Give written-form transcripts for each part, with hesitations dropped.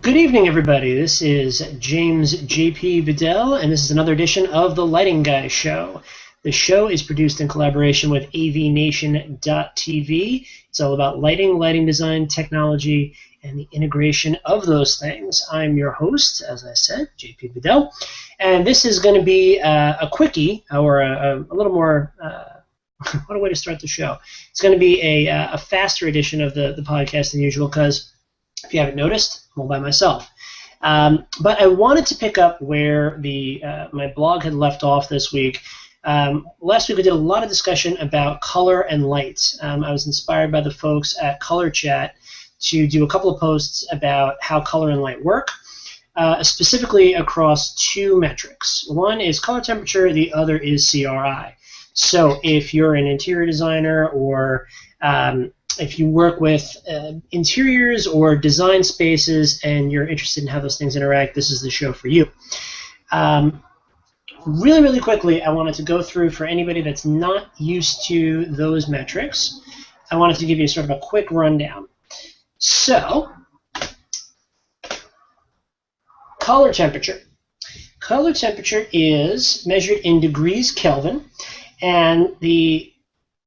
Good evening, everybody. This is James J.P. Vidal, and this is another edition of the Lighting Guy Show. The show is produced in collaboration with avnation.tv. It's all about lighting design, technology, and the integration of those things. I'm your host, as I said, J.P. Vidal, and this is going to be a quickie, or a little more... what a way to start the show. It's going to be a faster edition of the podcast than usual because, if you haven't noticed, I'm all by myself. But I wanted to pick up where my blog had left off this week. Last week we did a lot of discussion about color and light. I was inspired by the folks at Color Chat to do a couple of posts about how color and light work, specifically across two metrics. One is color temperature, the other is CRI. So if you're an interior designer or if you work with interiors or design spaces and you're interested in how those things interact, this is the show for you. Really quickly, I wanted to go through, for anybody that's not used to those metrics, I wanted to give you sort of a quick rundown. So, color temperature. Color temperature is measured in degrees Kelvin, and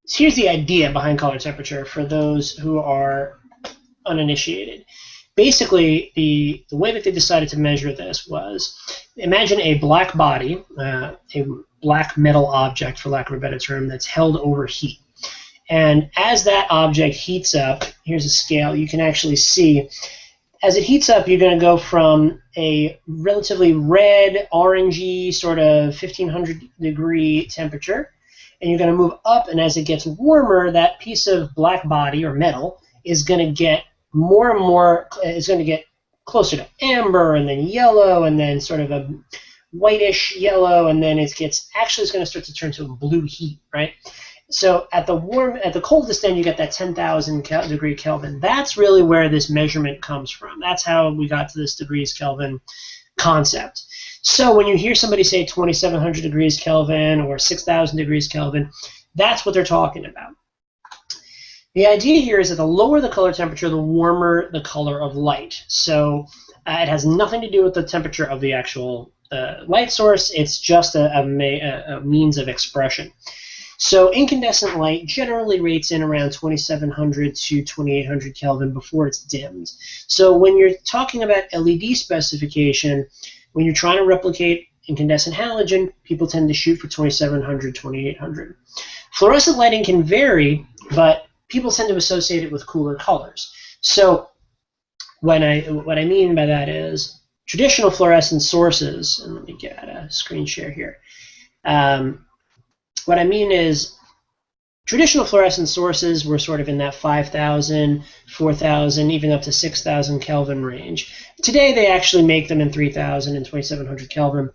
here's the idea behind color temperature for those who are uninitiated. Basically, the way that they decided to measure this was, imagine a black body, a black metal object, for lack of a better term, that's held over heat. And as that object heats up, here's a scale, you can actually see, as it heats up, you're going to go from a relatively red, orangey, sort of 1500 degree temperature, and you're going to move up, and as it gets warmer, that piece of black body or metal is going to get more and more, it's going to get closer to amber, and then yellow, and then sort of a whitish yellow, and then it's going to start to turn to a blue heat, right? So at the coldest end, you get that 10,000 degree Kelvin. That's really where this measurement comes from. That's how we got to this degrees Kelvin concept. So when you hear somebody say 2,700 degrees Kelvin or 6,000 degrees Kelvin, that's what they're talking about. The idea here is that the lower the color temperature, the warmer the color of light. So it has nothing to do with the temperature of the actual light source. It's just a means of expression. So incandescent light generally rates in around 2,700 to 2,800 Kelvin before it's dimmed. So when you're talking about LED specification, when you're trying to replicate incandescent halogen, people tend to shoot for 2,700, 2,800. Fluorescent lighting can vary, but people tend to associate it with cooler colors. So what I mean by that is traditional fluorescent sources, and let me get a screen share here. What I mean is traditional fluorescent sources were sort of in that 5,000, 4,000, even up to 6,000 Kelvin range. Today they actually make them in 3,000 and 2,700 Kelvin.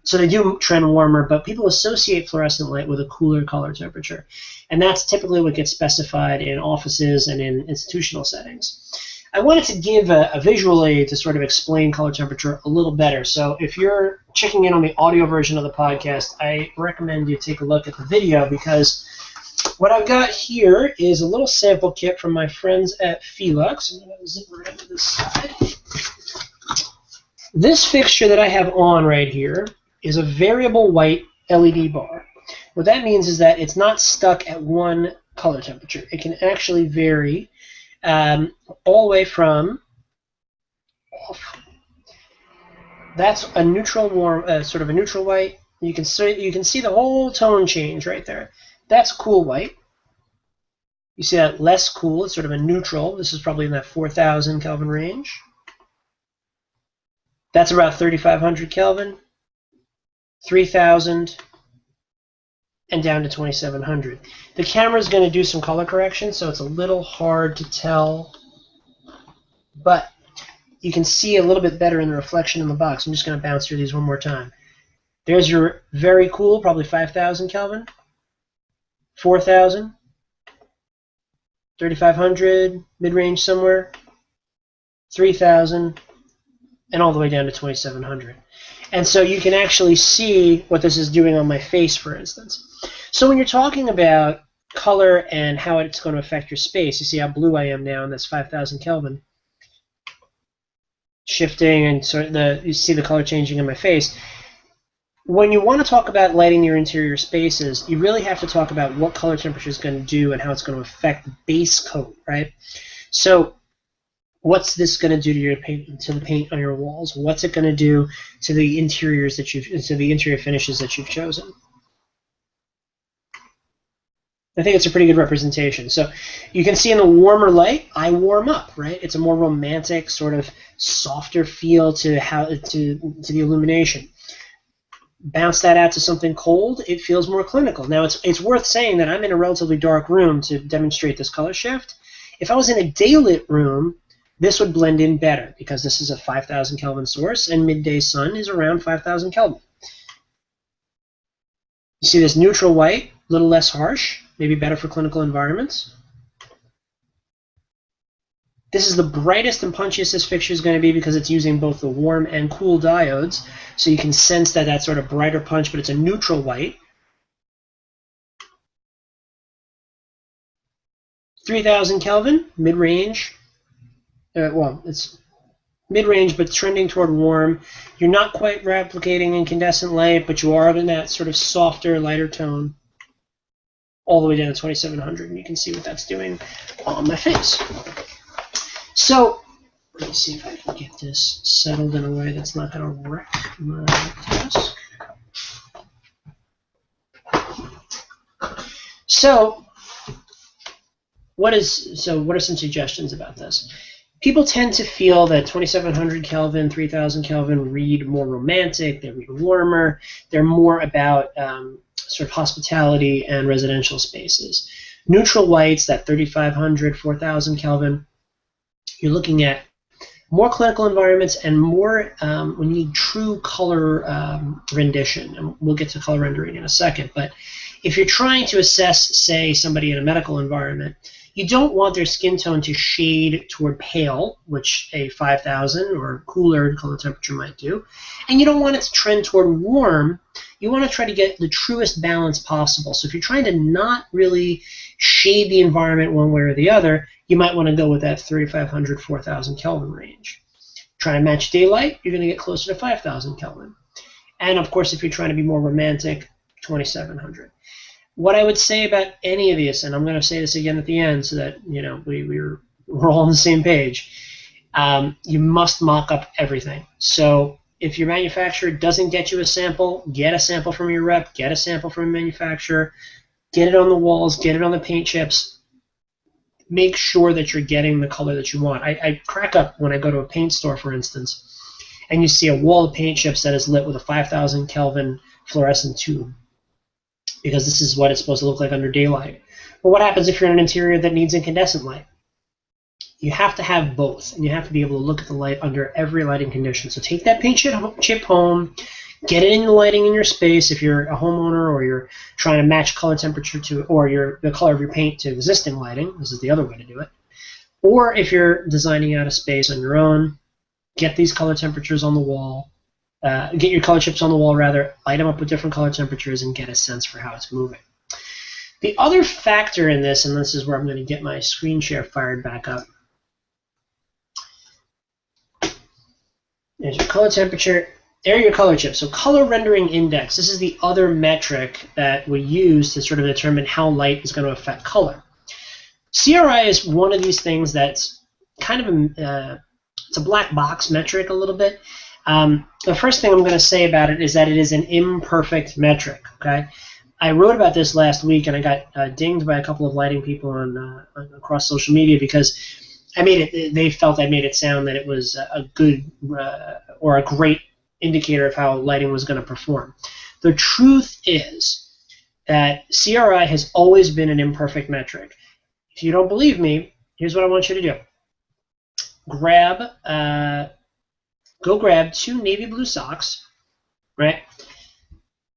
So they do trend warmer, but people associate fluorescent light with a cooler color temperature. And that's typically what gets specified in offices and in institutional settings. I wanted to give a visual aid to sort of explain color temperature a little better. So if you're checking in on the audio version of the podcast, I recommend you take a look at the video, because what I've got here is a little sample kit from my friends at Felux. I'm going to zip right up to this side. This fixture that I have on right here is a variable white LED bar. What that means is that it's not stuck at one color temperature. It can actually vary all the way from off. That's a neutral warm, sort of a neutral white. You can see the whole tone change right there. That's cool white. You see that less cool, it's sort of a neutral. This is probably in that 4,000 Kelvin range. That's about 3,500 Kelvin, 3,000, and down to 2,700. The camera is going to do some color correction, so it's a little hard to tell, but you can see a little bit better in the reflection in the box. I'm just going to bounce through these one more time. There's your very cool, probably 5,000 Kelvin, 4,000, 3,500, mid-range somewhere, 3,000, and all the way down to 2,700. And so you can actually see what this is doing on my face, for instance. So when you're talking about color and how it's going to affect your space, you see how blue I am now, and that's 5,000 Kelvin. shifting and sort of you see the color changing in my face. When you want to talk about lighting your interior spaces, you really have to talk about what color temperature is going to do and how it's going to affect the base coat, right? So what's this going to do to your paint, to the paint on your walls? What's it going to do to the interiors that to the interior finishes that you've chosen? I think it's a pretty good representation. So you can see in the warmer light, I warm up, right? It's a more romantic, sort of softer feel to the illumination. Bounce that out to something cold, it feels more clinical. Now it's worth saying that I'm in a relatively dark room to demonstrate this color shift. If I was in a daylit room, this would blend in better because this is a 5,000 Kelvin source and midday sun is around 5,000 Kelvin. You see this neutral white, a little less harsh, maybe better for clinical environments. This is the brightest and punchiest this fixture is going to be because it's using both the warm and cool diodes. So you can sense that sort of brighter punch, but it's a neutral white. 3,000 Kelvin, mid-range. Well, it's mid-range, but trending toward warm. You're not quite replicating incandescent light, but you are in that sort of softer, lighter tone all the way down to 2,700, and you can see what that's doing on my face. So let me see if I can get this settled in a way that's not going to wreck my desk. So what are some suggestions about this? People tend to feel that 2,700 Kelvin, 3,000 Kelvin read more romantic, they read warmer, they're more about sort of hospitality and residential spaces. Neutral whites, that 3,500, 4,000 Kelvin, you're looking at more clinical environments and more when you need true color rendition. And we'll get to color rendering in a second. But if you're trying to assess, say, somebody in a medical environment, you don't want their skin tone to shade toward pale, which a 5,000 or cooler color temperature might do. And you don't want it to trend toward warm. You want to try to get the truest balance possible. So if you're trying to not really shade the environment one way or the other, you might want to go with that 3,500, 4,000 Kelvin range. Try to match daylight, you're going to get closer to 5,000 Kelvin. And of course, if you're trying to be more romantic, 2,700. What I would say about any of these, and I'm going to say this again at the end so that we're all on the same page, you must mock up everything. So if your manufacturer doesn't get you a sample, get a sample from your rep, get a sample from a manufacturer, get it on the walls, get it on the paint chips. Make sure that you're getting the color that you want. I crack up when I go to a paint store, for instance, and you see a wall of paint chips that is lit with a 5,000 Kelvin fluorescent tube, because this is what it's supposed to look like under daylight. But what happens if you're in an interior that needs incandescent light? You have to have both, and you have to be able to look at the light under every lighting condition. So take that paint chip home, get it in the lighting in your space if you're a homeowner or you're trying to match color temperature to, or the color of your paint to existing lighting. This is the other way to do it. Or if you're designing out a space on your own, get these color temperatures on the wall. Get your color chips on the wall, rather, light them up with different color temperatures and get a sense for how it's moving. The other factor in this, and this is where I'm going to get my screen share fired back up, there's your color temperature, there are your color chips. So color rendering index, this is the other metric that we use to sort of determine how light is going to affect color. CRI is one of these things that's kind of it's a black box metric a little bit. The first thing I'm going to say about it is that it is an imperfect metric. Okay, I wrote about this last week, and I got dinged by a couple of lighting people across social media because they felt I made it sound that it was a good or a great indicator of how lighting was going to perform. The truth is that CRI has always been an imperfect metric. If you don't believe me, here's what I want you to do. Go grab 2 navy blue socks, right?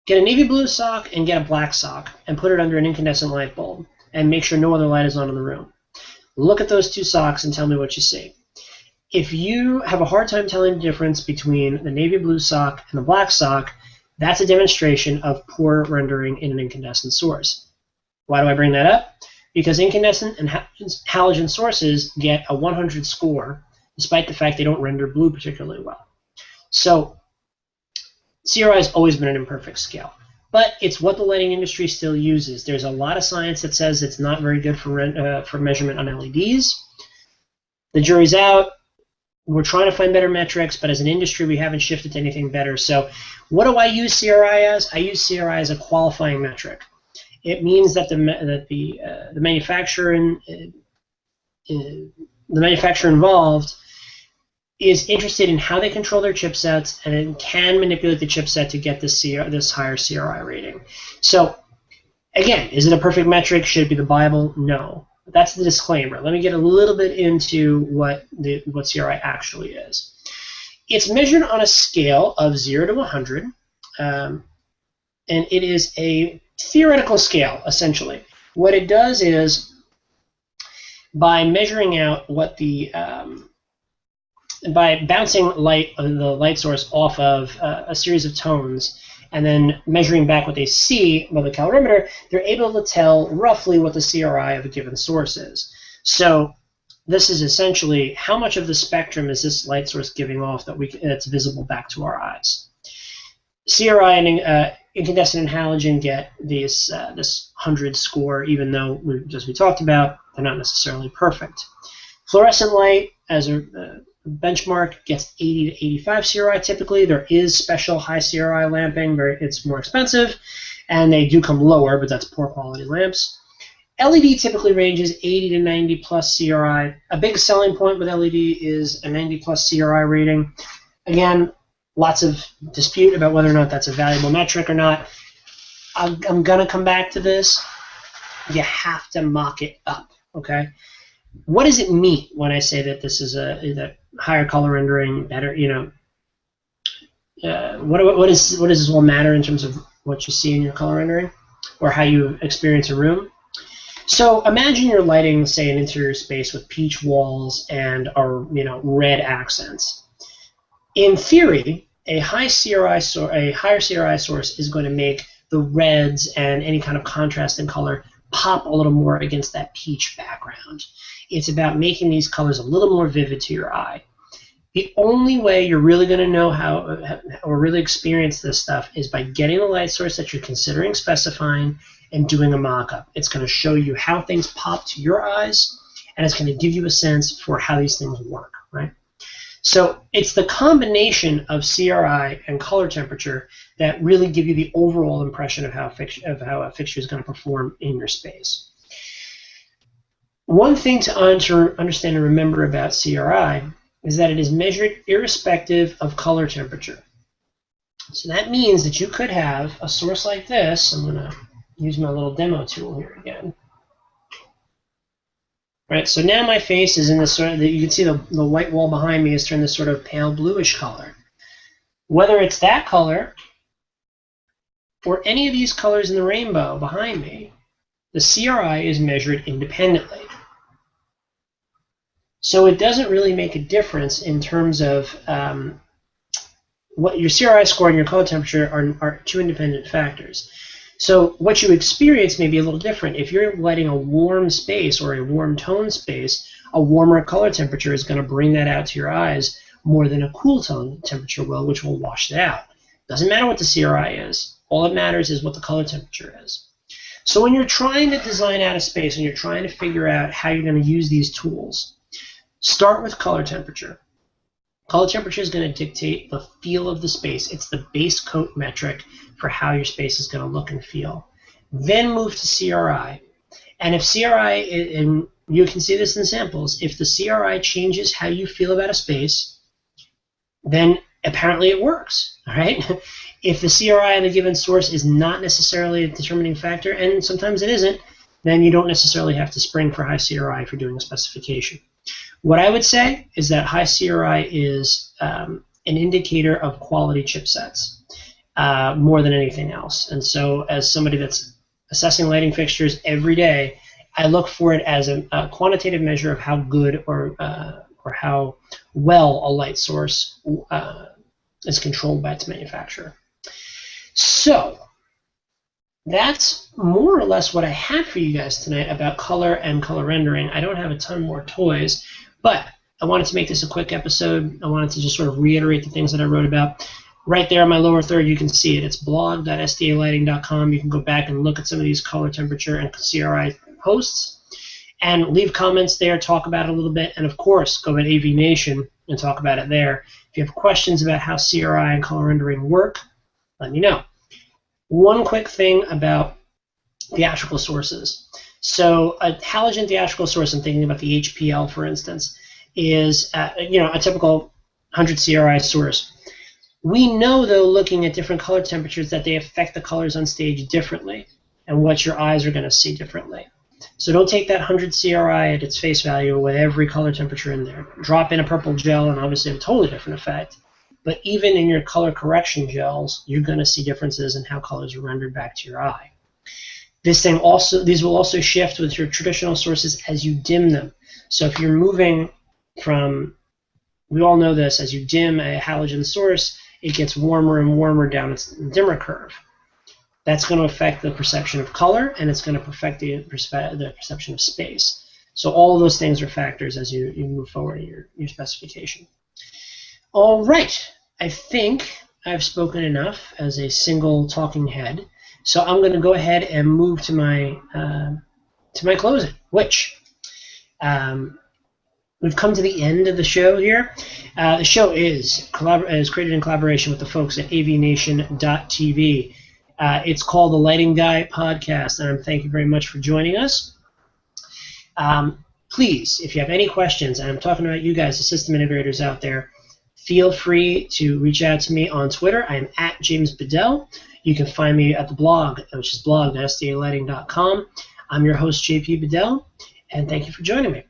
Get a navy blue sock and get a black sock and put it under an incandescent light bulb and make sure no other light is on in the room. Look at those 2 socks and tell me what you see. If you have a hard time telling the difference between the navy blue sock and the black sock, that's a demonstration of poor rendering in an incandescent source. Why do I bring that up? Because incandescent and halogen sources get a 100 score. despite the fact they don't render blue particularly well. So CRI has always been an imperfect scale, but it's what the lighting industry still uses. There's a lot of science that says it's not very good for measurement on LEDs. The jury's out. We're trying to find better metrics, but as an industry, we haven't shifted to anything better. So what do I use CRI as? I use CRI as a qualifying metric. It means that the manufacturer involved is interested in how they control their chipsets and can manipulate the chipset to get this higher CRI rating. So again, is it a perfect metric? Should it be the Bible? No. That's the disclaimer. Let me get a little bit into what CRI actually is. It's measured on a scale of 0 to 100, and it is a theoretical scale, essentially. What it does is, by measuring out what by bouncing the light source off of a series of tones, and then measuring back what they see by the calorimeter, they're able to tell roughly what the CRI of a given source is. So this is essentially how much of the spectrum is this light source giving off that's visible back to our eyes. CRI and incandescent and halogen get this 100 score, even though, as we talked about, they're not necessarily perfect. Fluorescent light, as a benchmark, gets 80 to 85 CRI typically. There is special high CRI lamping, it's more expensive, and they do come lower, but that's poor quality lamps. LED typically ranges 80 to 90 plus CRI. A big selling point with LED is a 90 plus CRI rating. Again, lots of dispute about whether or not that's a valuable metric or not. I'm going to come back to this. You have to mock it up, okay? What does it mean when I say that this is that higher color rendering, better, what does this all matter in terms of what you see in your color rendering or how you experience a room? So imagine you're lighting, say, an interior space with peach walls and red accents. In theory, a higher CRI source is going to make the reds and any kind of contrast in color pop a little more against that peach background. It's about making these colors a little more vivid to your eye. The only way you're really going to know how or really experience this stuff is by getting the light source that you're considering specifying and doing a mock-up. It's going to show you how things pop to your eyes, and it's going to give you a sense for how these things work, right? So it's the combination of CRI and color temperature that really give you the overall impression of how a fixture is going to perform in your space. One thing to understand and remember about CRI is that it is measured irrespective of color temperature. So that means that you could have a source like this. I'm going to use my little demo tool here again. Right, so now my face is in this sort of, you can see the white wall behind me is turned this sort of pale bluish color. Whether it's that color or any of these colors in the rainbow behind me, the CRI is measured independently. So it doesn't really make a difference in terms of what your CRI score and your color temperature are two independent factors. So what you experience may be a little different. If you're lighting a warm space or a warm tone space, a warmer color temperature is going to bring that out to your eyes more than a cool tone temperature will, which will wash it out. Doesn't matter what the CRI is. All that matters is what the color temperature is. So when you're trying to design out a space and you're trying to figure out how you're going to use these tools, start with color temperature. Color temperature is going to dictate the feel of the space. It's the base coat metric for how your space is going to look and feel. Then move to CRI. And if CRI, and you can see this in samples, if the CRI changes how you feel about a space, then apparently it works, all right? If the CRI of a given source is not necessarily a determining factor, and sometimes it isn't, then you don't necessarily have to spring for high CRI for doing a specification. What I would say is that high CRI is an indicator of quality chipsets more than anything else. And so as somebody that's assessing lighting fixtures every day, I look for it as a quantitative measure of how good or how well a light source is controlled by its manufacturer. So that's more or less what I have for you guys tonight about color and color rendering. I don't have a ton more toys, but I wanted to make this a quick episode. I wanted to just sort of reiterate the things that I wrote about. Right there in my lower third, you can see it. It's blog.sdalighting.com. You can go back and look at some of these color temperature and CRI posts and leave comments there, talk about it a little bit, and of course, go at AV Nation and talk about it there. If you have questions about how CRI and color rendering work, let me know. One quick thing about theatrical sources. So a halogen theatrical source, I'm thinking about the HPL, for instance, is a typical 100 CRI source. We know, though, looking at different color temperatures, that they affect the colors on stage differently and what your eyes are going to see differently. So don't take that 100 CRI at its face value with every color temperature in there. Drop in a purple gel and obviously have a totally different effect. But even in your color correction gels, you're going to see differences in how colors are rendered back to your eye. These will also shift with your traditional sources as you dim them. So if you're moving from, we all know this, as you dim a halogen source, it gets warmer and warmer down its dimmer curve. That's going to affect the perception of color, and it's going to affect the perception of space. So all of those things are factors as you move forward in your specification. All right, I think I've spoken enough as a single talking head. So I'm going to go ahead and move to my closing, which we've come to the end of the show here. The show is created in collaboration with the folks at avnation.tv. It's called the Lighting Guy Podcast, and thank you very much for joining us. Please, if you have any questions, and I'm talking about you guys, the system integrators out there, feel free to reach out to me on Twitter. I am at James Bedell. You can find me at the blog, which is blog.sdalighting.com. I'm your host, JP Bedell, and thank you for joining me.